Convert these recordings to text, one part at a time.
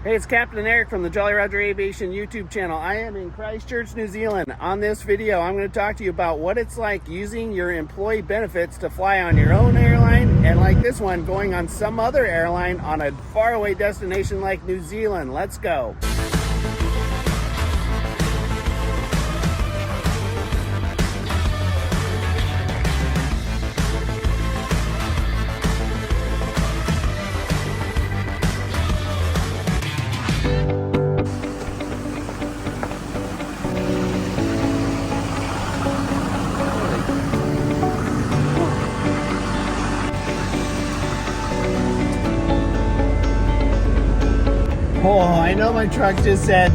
Hey, it's Captain Eric from the Jolly Roger Aviation YouTube channel. I am in Christchurch, New Zealand. On this video, I'm going to talk to you about what it's like using your employee benefits to fly on your own airline, and like this one, going on some other airline on a faraway destination like New Zealand. Let's go. Oh, I know my truck just said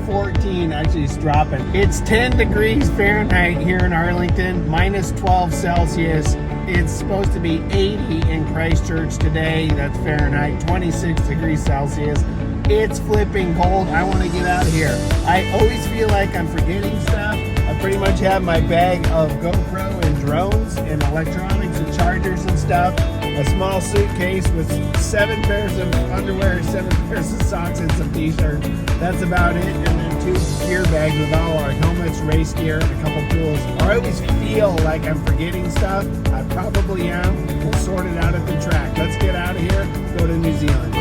14, actually it's dropping. It's 10 degrees Fahrenheit here in Arlington, minus 12 Celsius. It's supposed to be 80 in Christchurch today, that's Fahrenheit, 26 degrees Celsius. It's flipping cold, I want to get out of here. I always feel like I'm forgetting stuff. I pretty much have my bag of GoPro and drones and electronics and chargers and stuff. A small suitcase with 7 pairs of underwear, 7 pairs of socks, and some t-shirts. That's about it. And then 2 gear bags with all our helmets, race gear, and a couple tools. I always feel like I'm forgetting stuff. I probably am. We'll sort it out at the track. Let's get out of here, go to New Zealand.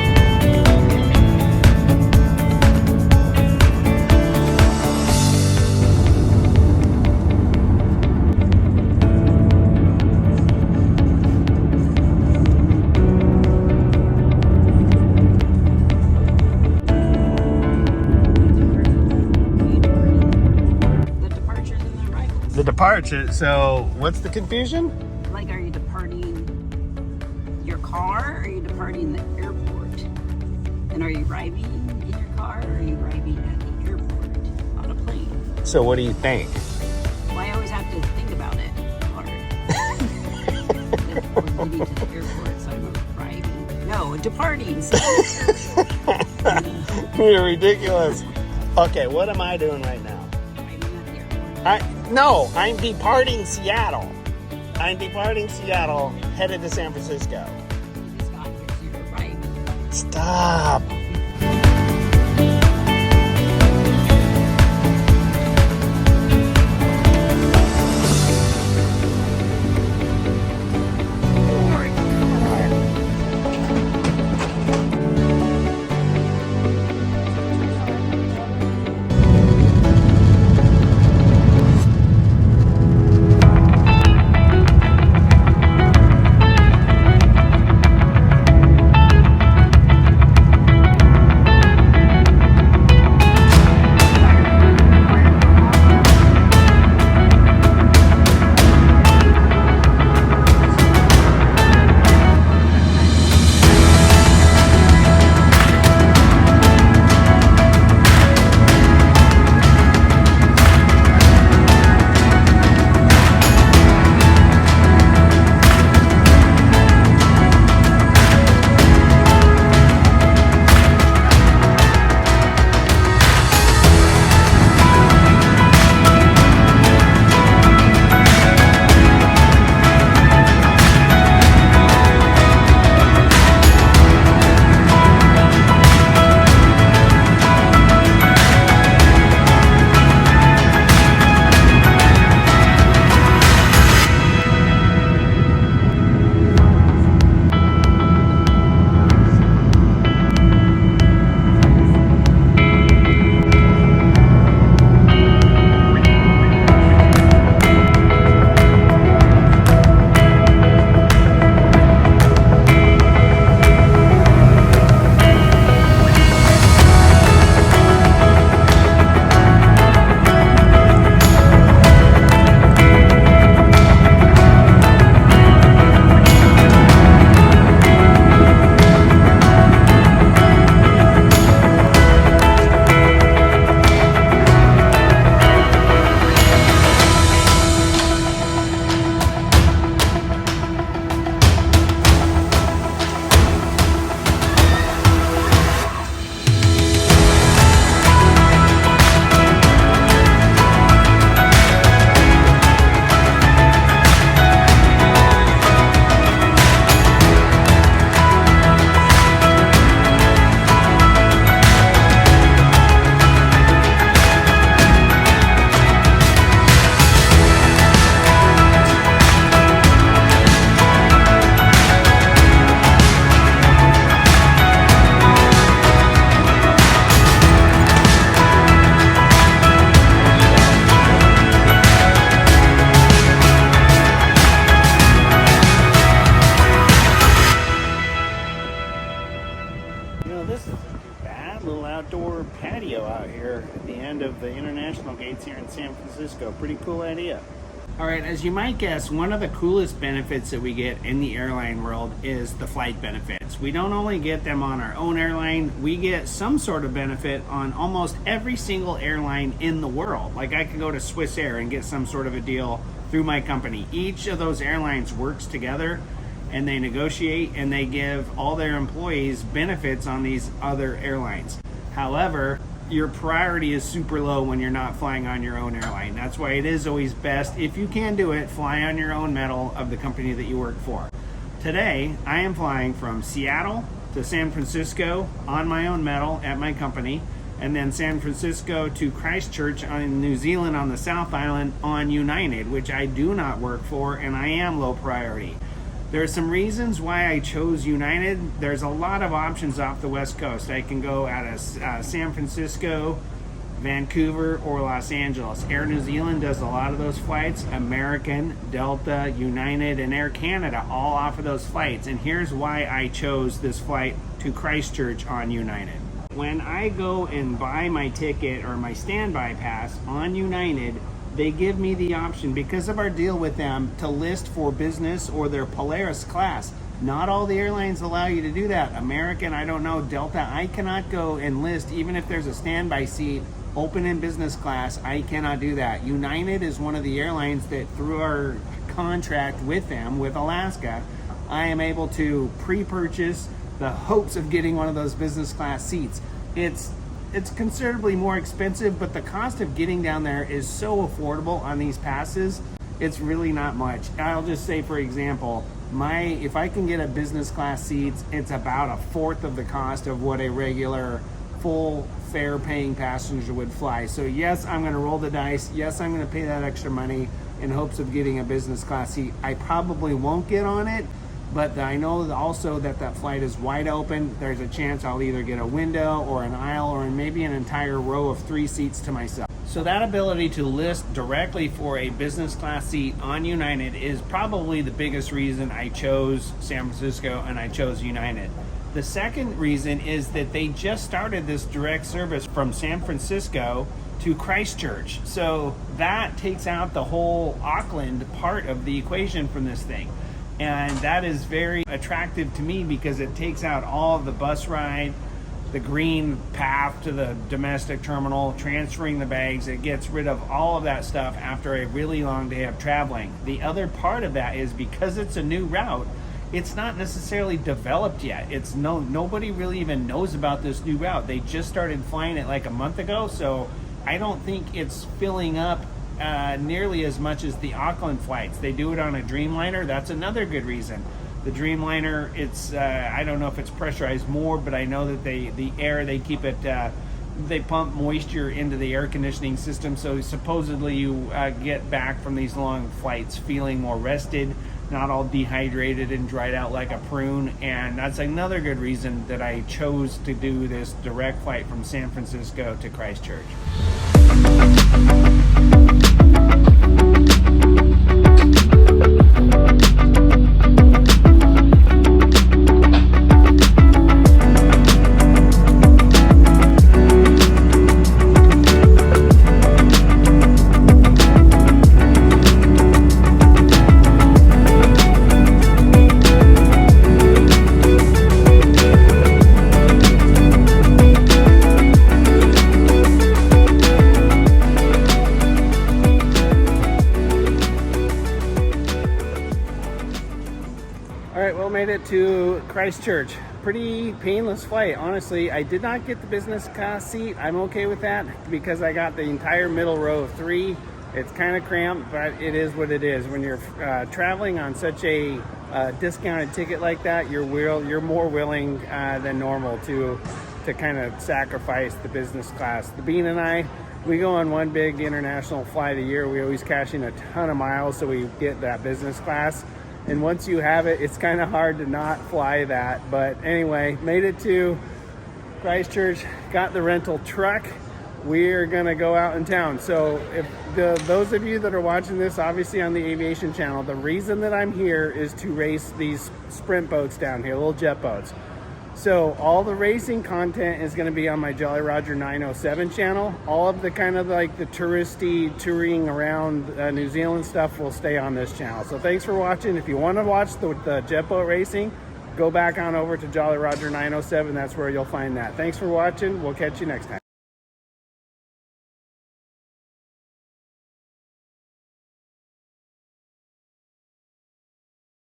The departure, so what's the confusion? Like, are you departing your car, or are you departing the airport? And are you arriving in your car, or are you arriving at the airport on a plane? So what do you think? Well, I always have to think about it hard. We're getting to the airport, so I'm arriving. No, departing. So. You're ridiculous. Okay, what am I doing right now? Arriving at the airport. No, I'm departing Seattle. I'm departing Seattle, headed to San Francisco. You just got here, so you're arriving. Stop. Bad little outdoor patio out here at the end of the international gates here in San Francisco. Pretty cool idea. All right, as you might guess, one of the coolest benefits that we get in the airline world is the flight benefits. We don't only get them on our own airline, we get some sort of benefit on almost every single airline in the world. Like I could go to Swiss Air and get some sort of a deal through my company. Each of those airlines works together and they negotiate and they give all their employees benefits on these other airlines. However, your priority is super low when you're not flying on your own airline. That's why it is always best, if you can do it, fly on your own metal of the company that you work for. Today, I am flying from Seattle to San Francisco on my own metal at my company, and then San Francisco to Christchurch in New Zealand on the South Island on United, which I do not work for, and I am low priority. There are some reasons why I chose United. There's a lot of options off the West Coast. I can go out of San Francisco, Vancouver, or Los Angeles. Air New Zealand does a lot of those flights. American, Delta, United, and Air Canada all offer those flights. And here's why I chose this flight to Christchurch on United. When I go and buy my ticket or my standby pass on United, they give me the option, because of our deal with them, to list for business or their Polaris class. Not all the airlines allow you to do that. American, I don't know, Delta, I cannot go and list, even if there's a standby seat open in business class, I cannot do that. United is one of the airlines that, through our contract with them, with Alaska, I am able to pre-purchase the hopes of getting one of those business class seats. It's considerably more expensive, but the cost of getting down there is so affordable on these passes, it's really not much. I'll just say, for example, if I can get a business class seats, it's about a fourth of the cost of what a regular full fare paying passenger would fly. So yes, I'm gonna roll the dice. Yes, I'm gonna pay that extra money in hopes of getting a business class seat. I probably won't get on it, but I know also that that flight is wide open. There's a chance I'll either get a window or an aisle or maybe an entire row of 3 seats to myself. So that ability to list directly for a business class seat on United is probably the biggest reason I chose San Francisco and I chose United. The second reason is that they just started this direct service from San Francisco to Christchurch. So that takes out the whole Auckland part of the equation from this thing. And that is very attractive to me because it takes out all of the bus ride, the green path to the domestic terminal, transferring the bags. It gets rid of all of that stuff after a really long day of traveling. The other part of that is because it's a new route, it's not necessarily developed yet. Nobody really even knows about this new route. They just started flying it like a month ago, so I don't think it's filling up nearly as much as the Auckland flights. They do it on a Dreamliner. That's another good reason. The Dreamliner, it's I don't know if it's pressurized more, but I know that they keep it, they pump moisture into the air conditioning system, so supposedly you get back from these long flights feeling more rested, not all dehydrated and dried out like a prune. And that's another good reason that I chose to do this direct flight from San Francisco to Christchurch. Made it to Christchurch. Pretty painless flight, honestly. I did not get the business class seat. I'm okay with that because I got the entire middle row of 3. It's kind of cramped, but it is what it is. When you're traveling on such a discounted ticket like that, you're more willing than normal to kind of sacrifice the business class. The Bean and I, we go on one big international flight a year. We always cash in a ton of miles so we get that business class. And once you have it, it's kind of hard to not fly that. But anyway, made it to Christchurch, got the rental truck. We're gonna go out in town. So if those of you that are watching this, obviously on the aviation channel, the reason that I'm here is to race these sprint boats down here, little jet boats. So all the racing content is going to be on my Jolly Roger 907 channel. All of the kind of like the touristy touring around New Zealand stuff will stay on this channel. So thanks for watching. If you want to watch the jet boat racing, go back on over to Jolly Roger 907. That's where you'll find that. Thanks for watching. We'll catch you next time.